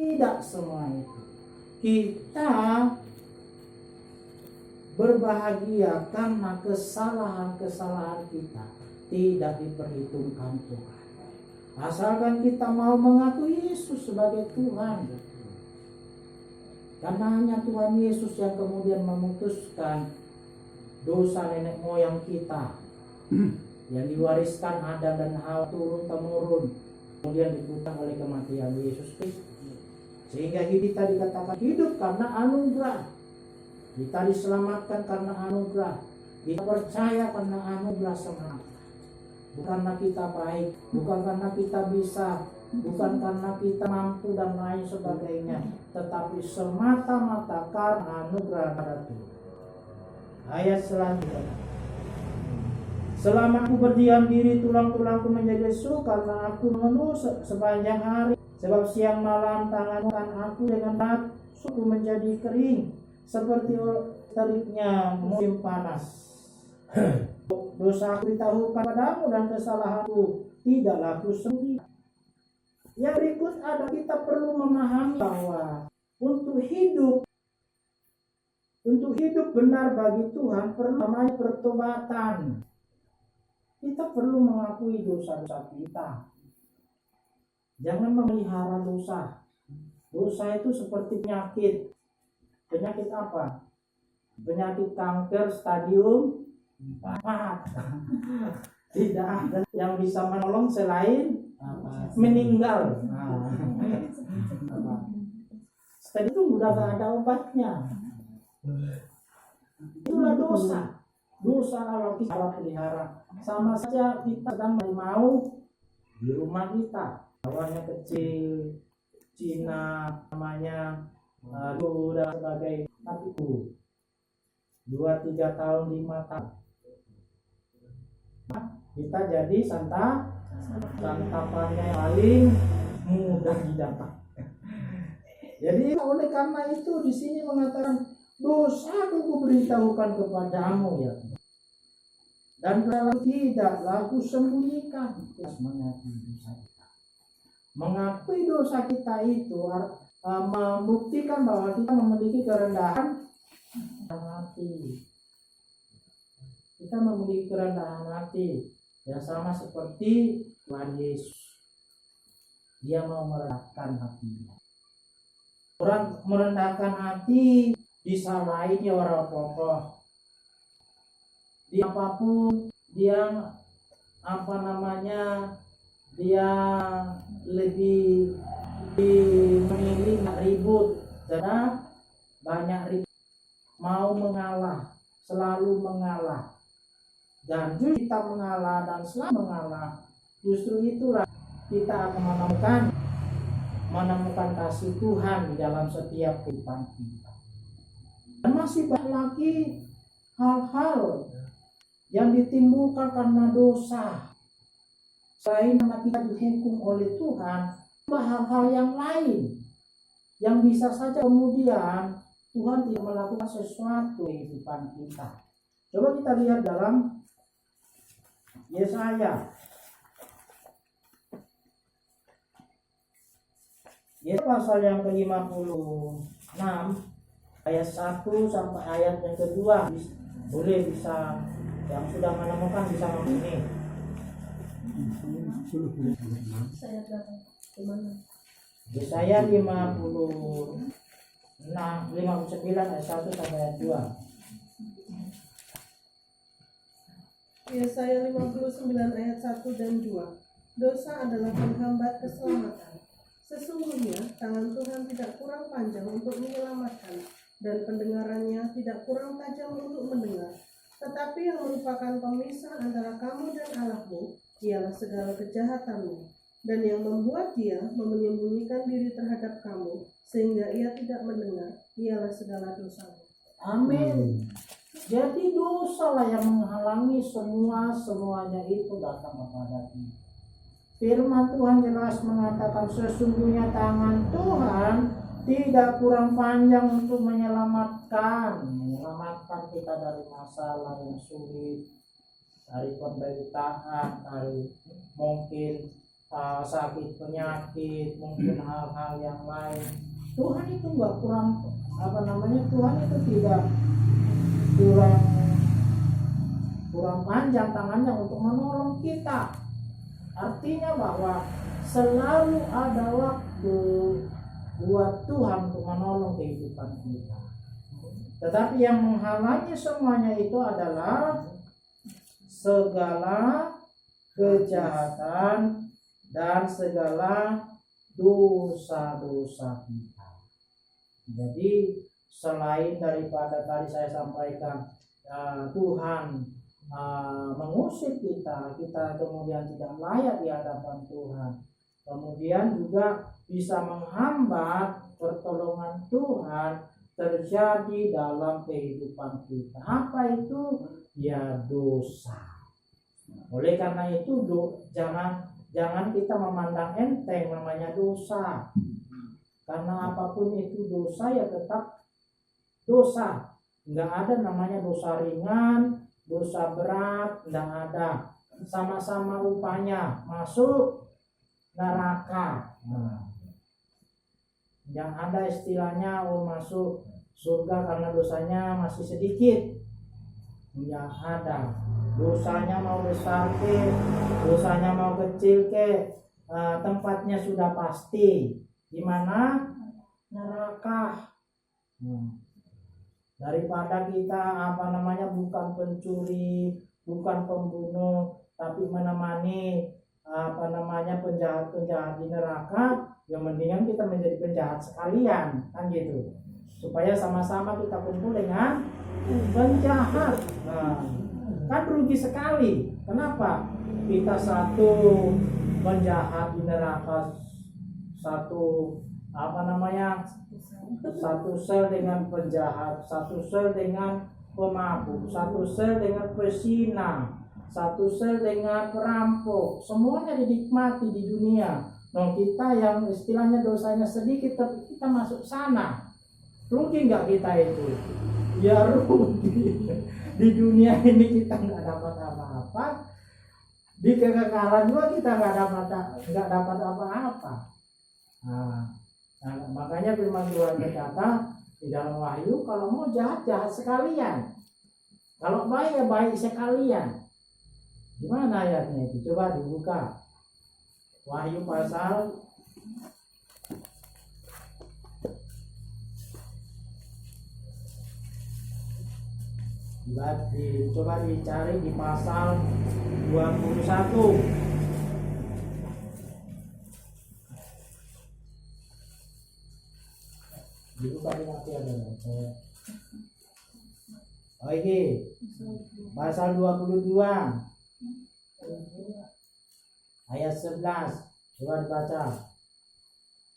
Tidak semua itu. Kita berbahagia karena kesalahan-kesalahan kita tidak diperhitungkan Tuhan. Asalkan kita mau mengakui Yesus sebagai Tuhan. Karena hanya Tuhan Yesus yang kemudian memutuskan dosa nenek moyang kita yang diwariskan Adam dan Hawa turun-temurun, kemudian diputar oleh kematian Yesus Kristus. Sehingga kita dikatakan hidup karena anugerah. Kita diselamatkan karena anugerah. Kita percaya karena anugerah semata. Bukan karena kita baik, bukan karena kita bisa, bukan karena kita mampu dan lain sebagainya, tetapi semata-mata karena anugerah dari Tuhan. Ayat selanjutnya. Selama aku berdiam diri, tulang-tulangku menjadi lesu karena aku mengeluh sepanjang hari. Sebab siang malam tangan aku dengan suku menjadi kering seperti teriknya musim panas. Dosa aku ditahukan padamu dan kesalahanku tidaklah kusembunyi. Yang berikut ada, kita perlu memahami bahwa untuk hidup benar bagi Tuhan perlu namanya pertobatan. Kita perlu mengakui dosa-dosa kita. Jangan memelihara dosa. Dosa itu seperti penyakit. Penyakit apa? Penyakit kanker stadium 4. Tidak ada yang bisa menolong selain meninggal. Setelah itu udah gak ada obatnya. Itulah dosa. Dosa kalau kita pelihara, sama saja kita sedang mau di rumah kita. Awalnya kecil, Cina namanya, dan sebagainya. Tapi 2-3 tahun, 5 tahun, kita jadi santapannya yang paling mudah didapat. Jadi oleh karena itu di sini mengatakan dosaku kuberitahukan kepadamu ya, dan kalau tidaklah kusembunyikan. Mengakui dosa kita itu membuktikan bahwa kita memiliki kerendahan hati. Kita memiliki kerendahan hati yang sama seperti Tuhan Yesus. Dia mau merendahkan hatinya. Orang merendahkan hati disalahin ya orang kokoh. Dia apapun, dia dia lebih memilih ribut, karena banyak ribut, mau mengalah, selalu mengalah. Dan justru kita mengalah dan selalu mengalah, justru itulah kita akan menemukan kasih Tuhan di dalam setiap kehidupan kita. Dan masih banyak lagi hal-hal yang ditimbulkan karena dosa. Selain karena kita dihukum oleh Tuhan, hal-hal yang lain yang bisa saja kemudian Tuhan tidak melakukan sesuatu di kehidupan kita. Coba kita lihat dalam Yesaya. Yesaya pasal yang ke-56 ayat 1 sampai ayat yang kedua. Boleh bisa, yang sudah menemukan bisa memilih. Yesaya 59 ayat 1 sampai ayat 2. Yesaya 59 ayat 1 dan 2. Dosa adalah penghambat keselamatan. Sesungguhnya tangan Tuhan tidak kurang panjang untuk menyelamatkan, dan pendengarannya tidak kurang tajam untuk mendengar. Tetapi yang merupakan pemisah antara kamu dan Allahmu ialah segala kejahatanmu, dan yang membuat dia menyembunyikan diri terhadap kamu sehingga ia tidak mendengar ialah segala dosamu. Amin. Jadi dosalah yang menghalangi semuanya itu datang kepada kita. Firman Tuhan jelas mengatakan sesungguhnya tangan Tuhan tidak kurang panjang untuk menyelamatkan kita dari masalah yang sulit, dari penderitaan, dari mungkin sakit penyakit, mungkin hal-hal yang lain. Tuhan itu nggak kurang Tuhan itu tidak kurang panjang tangannya untuk menolong kita. Artinya bahwa selalu ada waktu buat Tuhan untuk menolong kehidupan kita. Tetapi yang menghalangi semuanya itu adalah segala kejahatan dan segala dosa-dosa kita. Jadi selain daripada tadi saya sampaikan Tuhan mengusir kita kemudian tidak layak di hadapan Tuhan, kemudian juga bisa menghambat pertolongan Tuhan terjadi dalam kehidupan kita. Apa itu? Ya, dosa. Oleh karena itu jangan kita memandang enteng namanya dosa. Karena apapun itu dosa ya tetap dosa. Enggak ada namanya dosa ringan, dosa berat, enggak ada. Sama-sama upahnya masuk neraka. Yang ada istilahnya masuk surga karena dosanya masih sedikit. Yang ada dosanya mau besar ke, dosanya mau kecil ke, tempatnya sudah pasti di mana? Neraka. Daripada kita bukan pencuri, bukan pembunuh, tapi menemani penjahat-penjahat di neraka, yang mendingan kita menjadi penjahat sekalian, kan gitu, supaya sama-sama kita kumpul dengan penjahat. Kan rugi sekali. Kenapa? Kita satu penjahat di neraka, satu satu sel dengan penjahat, satu sel dengan pemabuk, satu sel dengan pesina, satu sel dengan perampok. Semuanya dinikmati di dunia. Nah, kita yang istilahnya dosanya sedikit tapi kita masuk sana, rugi nggak kita itu? Ya rugi. Di dunia ini kita nggak dapat apa-apa, di kekekalan juga kita nggak dapat apa-apa. Nah, makanya firman Tuhan berkata di dalam Wahyu, kalau mau jahat sekalian, kalau baik ya baik sekalian. Gimana ayatnya itu? Coba dibuka. Wahyu pasal coba dicari di pasal 21. Dibuka di nanti ada. Oke. Pasal 22 ayat 11. Coba dibaca.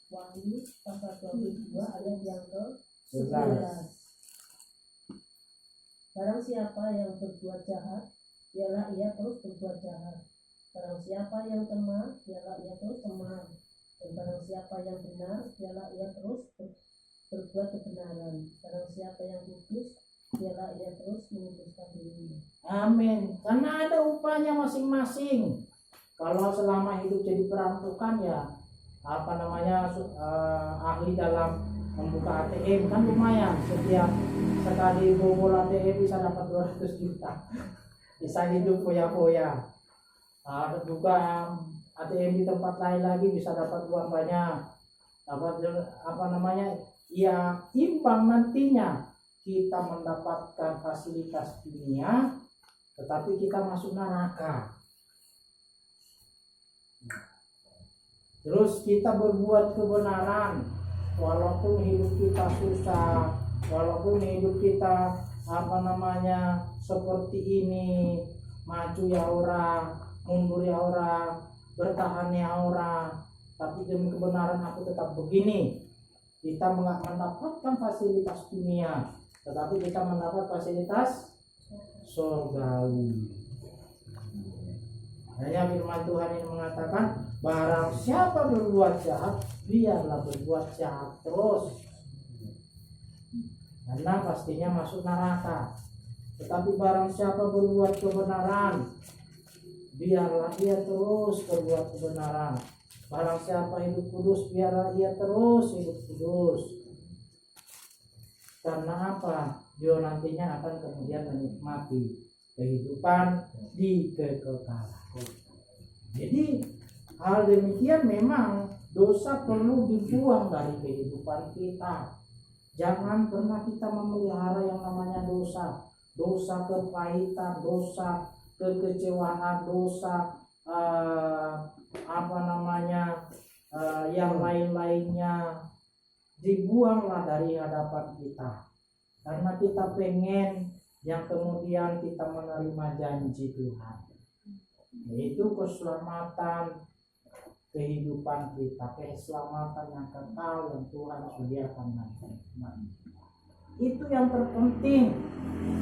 Wahyu pasal 22 ayat yang ke-11. Barang siapa yang berbuat jahat, biarlah ia terus berbuat jahat. Barang siapa yang temah, biarlah ia terus temah. Dan barang siapa yang benar, biarlah ia terus berbuat kebenaran. Barang siapa yang kudus, biarlah ia terus menguduskan dirinya. Amin. Karena ada upahnya masing-masing. Kalau selama hidup jadi perampokan ya ahli dalam membuka ATM kan lumayan, setiap sekali bobol ATM bisa dapat 200 juta. Bisa hidup foya-foya. Buka ATM di tempat lain lagi bisa dapat uang banyak. Dapat ya imbang nantinya kita mendapatkan fasilitas dunia tetapi kita masuk neraka. Terus kita berbuat kebenaran walaupun hidup kita susah, walaupun hidup kita seperti ini, maju ya ora, mundur ya ora, bertahan ya ora, tapi demi kebenaran aku tetap begini. Kita mendapatkan fasilitas dunia, tetapi kita mendapat fasilitas surgawi. Hanya firman Tuhan ini mengatakan, barang siapa berbuat jahat, biarlah berbuat jahat terus, karena pastinya masuk neraka. Tetapi barang siapa berbuat kebenaran, biarlah ia terus berbuat kebenaran. Barang siapa hidup kudus, biarlah ia terus hidup kudus. Karena apa? Dia nantinya akan kemudian menikmati kehidupan di kekekalan. Jadi hal demikian memang dosa perlu dibuang dari kehidupan kita. Jangan pernah kita memelihara yang namanya dosa. Dosa kepahitan, dosa kekecewaan, dosa yang lain-lainnya. Dibuanglah dari hadapan kita. Karena kita pengen yang kemudian kita menerima janji Tuhan, yaitu keselamatan kehidupan kita, keselamatan yang kekal yang Tuhan sediakan nanti. Itu yang terpenting,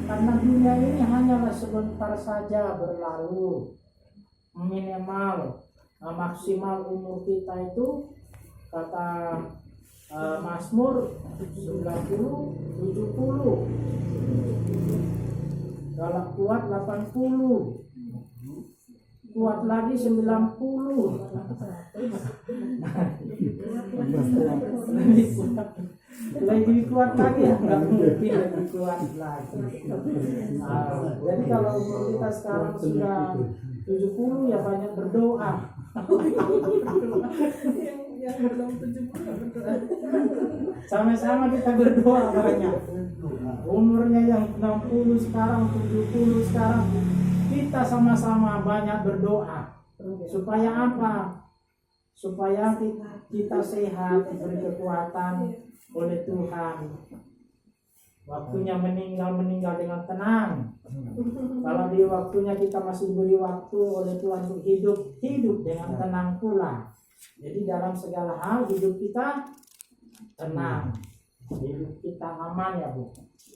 karena dunia ini hanyalah sebentar saja berlalu. Minimal maksimal umur kita itu kata Mazmur 90, 70, kalau kuat 80, kuat lagi 90, lebih kuat lagi, nggak mungkin lebih kuat lagi. Jadi kalau umur kita sekarang sudah 70, ya banyak berdoa. yang belum 70 berdoa. Sama-sama kita berdoa banyak. Umurnya yang 60 sekarang, 70 sekarang, kita sama-sama banyak berdoa. Supaya apa? Supaya kita sehat, diberi kekuatan oleh Tuhan. Waktunya meninggal dengan tenang. Kalau di waktunya kita masih diberi waktu oleh Tuhan untuk hidup dengan tenang pula. Jadi dalam segala hal hidup kita tenang, hidup kita aman ya Bu,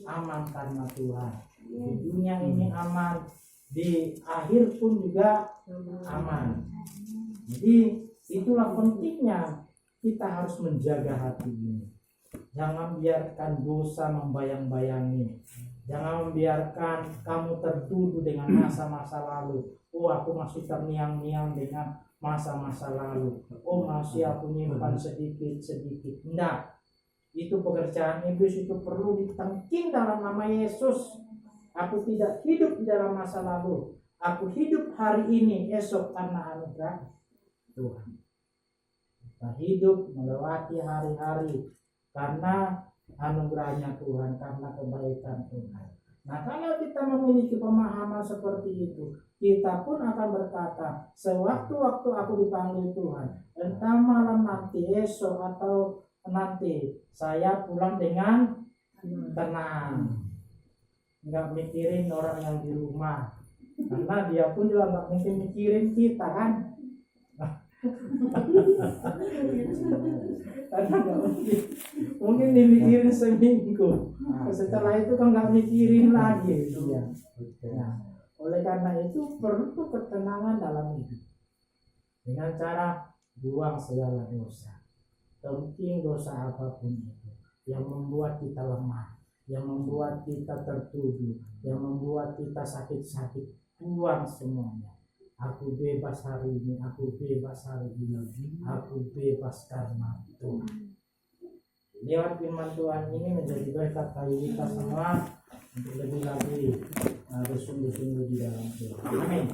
aman karena Tuhan. Di dunia ini aman, di akhir pun juga aman. Jadi itulah pentingnya kita harus menjaga hati ini. Jangan biarkan dosa membayang-bayangi. Jangan membiarkan kamu tertuduh dengan masa-masa lalu. Oh, aku masih terngiang-ngiang dengan masa-masa lalu. Oh, masih aku nyimpan sedikit-sedikit. Enggak. Itu pekerjaan iblis, itu perlu ditengking dalam nama Yesus. Aku tidak hidup di dalam masa lalu. Aku hidup hari ini, esok karena anugerah Tuhan. Kita hidup melewati hari-hari karena anugerahnya Tuhan, karena kebaikan Tuhan. Nah, kalau kita memiliki pemahaman seperti itu, kita pun akan berkata, sewaktu-waktu aku dipanggil Tuhan, entah malam nanti, esok atau nanti, saya pulang dengan tenang. Nggak mikirin orang yang di rumah, karena dia pun juga nggak mungkin mikirin kita kan. Karena nggak mungkin dimikirin seminggu, setelah itu kan nggak mikirin lagi dia. Nah, oleh karena itu perlu ketenangan dalam hidup dengan cara buang segala dosa, penting dosa apapun itu yang membuat kita lemah, yang membuat kita tertuduh, yang membuat kita sakit-sakit, buang semuanya. Aku bebas hari ini, aku bebas hari ini, aku bebas karena Tuhan. Lewat firman Tuhan ini menjadi berkat bagi kita semua untuk lebih lagi bersungguh-sungguh di dalam Tuhan. Amin.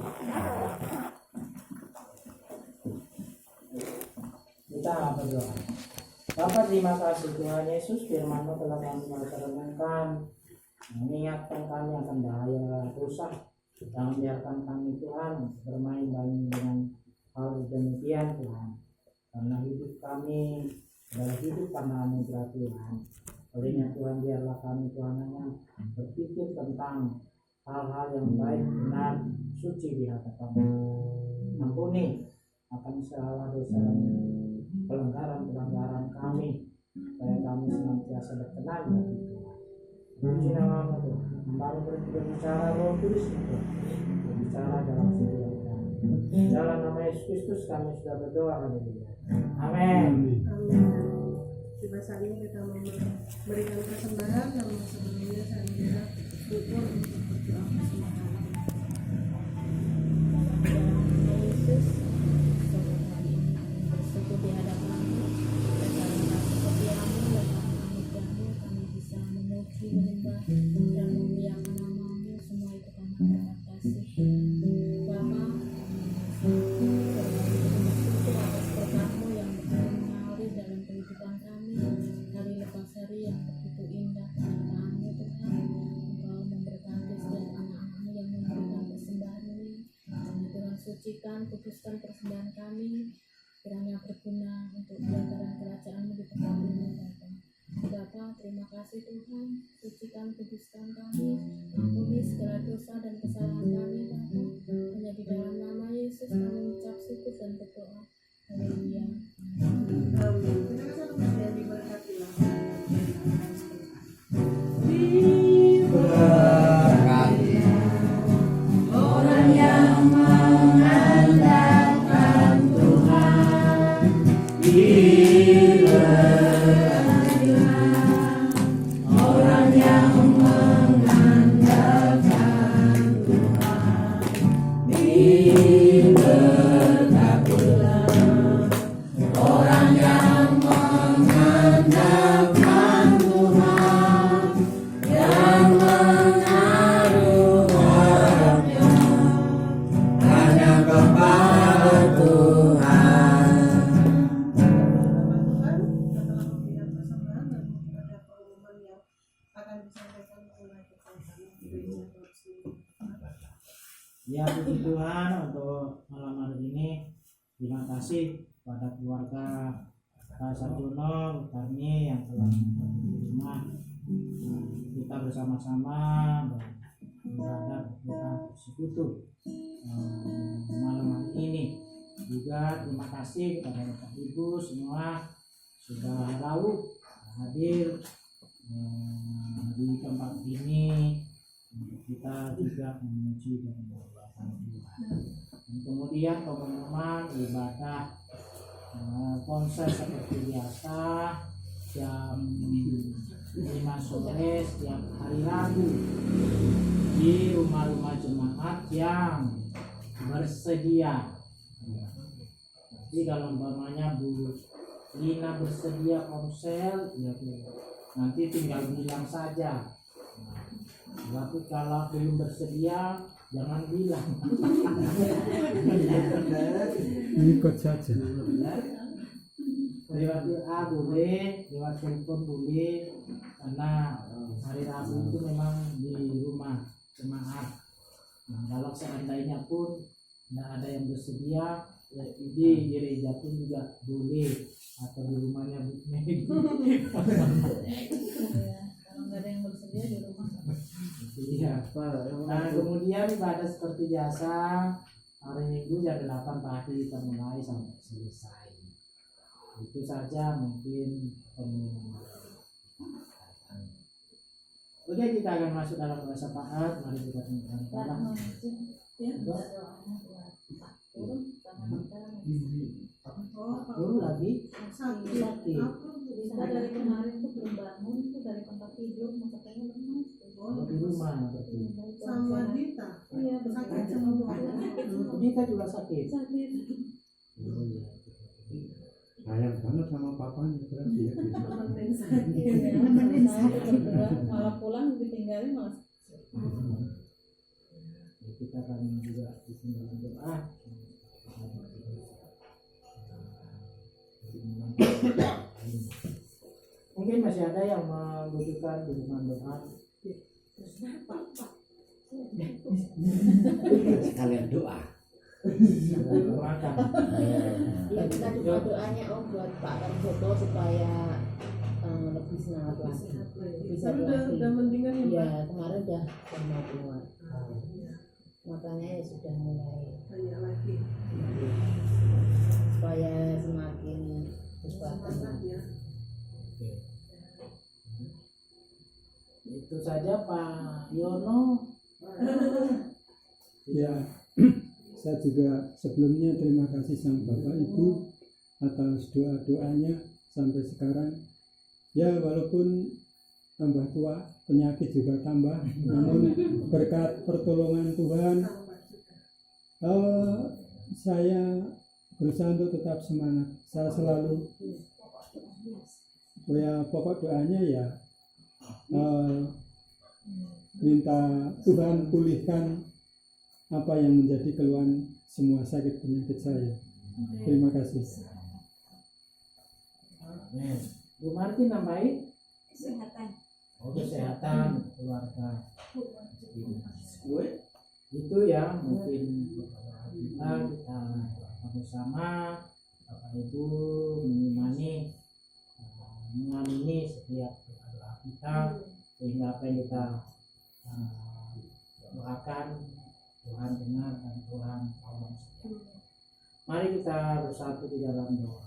Kita berdoa. Bapa, terima kasih Tuhan Yesus, firman-Mu telah kami renungkan, mengingatkan kami akan bahaya dosa. Jangan biarkan kami Tuhan bermain-main dengan hal demikian Tuhan, karena hidup kami adalah hidup karena anugerah Tuhan. Olehnya Tuhan, biarlah kami Tuhan hanya berpikir tentang hal-hal yang baik, benar, suci di hadapan-Mu. Ampuni akan segala dosa dan pelanggaran kami, supaya kami senantiasa berkenan bagi Tuhan. Puji nama-Mu Tuhan. Baru berbicara Roh Kudus itu berbicara dalam setiap kami. Dalam nama Yesus Kristus kami sudah berdoa. Haleluya. Amin. Tiba saat ini kita memberikan persembahan, namun sebelumnya saya minta syukur untuk doa persembahan. Yesus, sore hari ini kami bersyukur di hadapan-Mu, dan karena kesetiaan-Mu dan anugerah-Mu kami bisa memuji, menyembah, dan memuliakan nama-Mu. Semua itu karena berkat kasih Bapa. Kami bersyukur atas berkat-Mu yang mengalir dalam kehidupan kami hari lepas hari yang begitu indah. Penyertaan-Mu Tuhan, Engkau memberkati setiap anak-anak-Mu yang memberikan persembahan ini. Kami Tuhan sucikan, kuduskan persembahan kami, kiranya berguna untuk pelataran kerajaan-Mu di tempat ini Bapa. Bapa, terima kasih Tuhan, sucikan, kuduskan kami, ampuni segala dosa dan kesalahan kami Bapa. Hanya di dalam nama Yesus kami mengucap syukur dan berdoa. Haleluya. Amin. Dan diberkatilah. Orang yang mengandalkan Tuhan diberkatilah. Orang yang mengandalkan Tuhan diberkatilah. Orang yang mengandalkan Tuhan, yang menaruh harapnya hanya kepada Tuhan. Tuhan, kita telah memberikan persembahan dan ada pengumuman yang akan disampaikan oleh Tuhan gereja Korupsi. Ya, puji Tuhan untuk malam hari ini. Terima kasih pada keluarga Pak Sarjono, Karni yang telah menerima kita bersama-sama berada doa bersekutu malam hari ini. Juga terima kasih kepada Bapak Ibu semua sudah tahu hadir di tempat ini untuk kita juga memuji dan memuliakan Tuhan. Dan kemudian pengumuman ibadah konser seperti biasa jam 5 sore setiap hari Rabu di rumah-rumah jemaat yang bersedia. Jadi kalau umpamanya Bu Lina bersedia konser, ya nanti tinggal bilang saja. Tapi kalau belum bersedia, jangan bilang. Ikut saja. Lewat WA boleh, lewat telepon boleh, karena hari Rabu itu memang di rumah jemaat. Nah, kalau seandainya pun tidak ada yang bersedia, ya di gereja pun juga boleh, atau di rumahnya Bu Megi. Kalau nggak ada yang bersedia di rumah. Iya. Nah, kemudian ibadah seperti biasa hari Minggu jam 8 pagi kita mulai sampai selesai. Itu saja mungkin pengumuman. Oke, kita akan masuk dalam bahasa Pahat. Mari kita tengokkan Allah. Dulu lagi sakit. Kita dari kemarin tuh belum bangun tuh dari tempat tidur, masa pengen lemas. Di rumah berarti. Sama Dita. Iya, Sakit semua. Kita juga sakit. sakit. Oh, iya. Sayang banget sama papanya berarti ya. Penting sakit. Iya, saya berdua malah pulang ditinggalin malah. Kita akan juga ditinggalkan doa. Mungkin masih ada yang membutuhkan dukungan doa. Sekalian doa. Makan. Ya kita cuma doanya buat Pak Ramjoto supaya lebih semangat lagi, bisa lagi. Udah mendingan ya. Ya kemarin udah mau keluar, makanya ya sudah mulai Banyak lagi. supaya semakin kekuatan. Ya. Itu saja Pak Yono. Ya, saya juga sebelumnya terima kasih sama Bapak Ibu atas doa-doanya sampai sekarang. Ya, walaupun tambah tua, penyakit juga tambah, namun berkat pertolongan Tuhan saya berusaha untuk tetap semangat. Saya selalu pokok doanya ya minta Tuhan pulihkan apa yang menjadi keluhan semua sakit penyakit saya. Terima kasih. Amin. Bu Martin nambahin? Kesehatan. Kesehatan keluarga. Itu ya mungkin kita bersama Bapak Ibu mengamini setiap doa kita, sehingga apa yang kita doakan Tuhan dengar dan Tuhan tolong. Mari kita bersatu di dalam doa.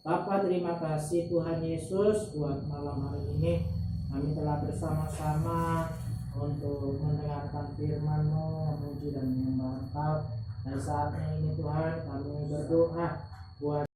Bapa, terima kasih Tuhan Yesus buat malam hari ini kami telah bersama-sama untuk mendengarkan firman-Mu, memuji dan menyembah Engkau. Dan saatnya ini Tuhan kami berdoa buat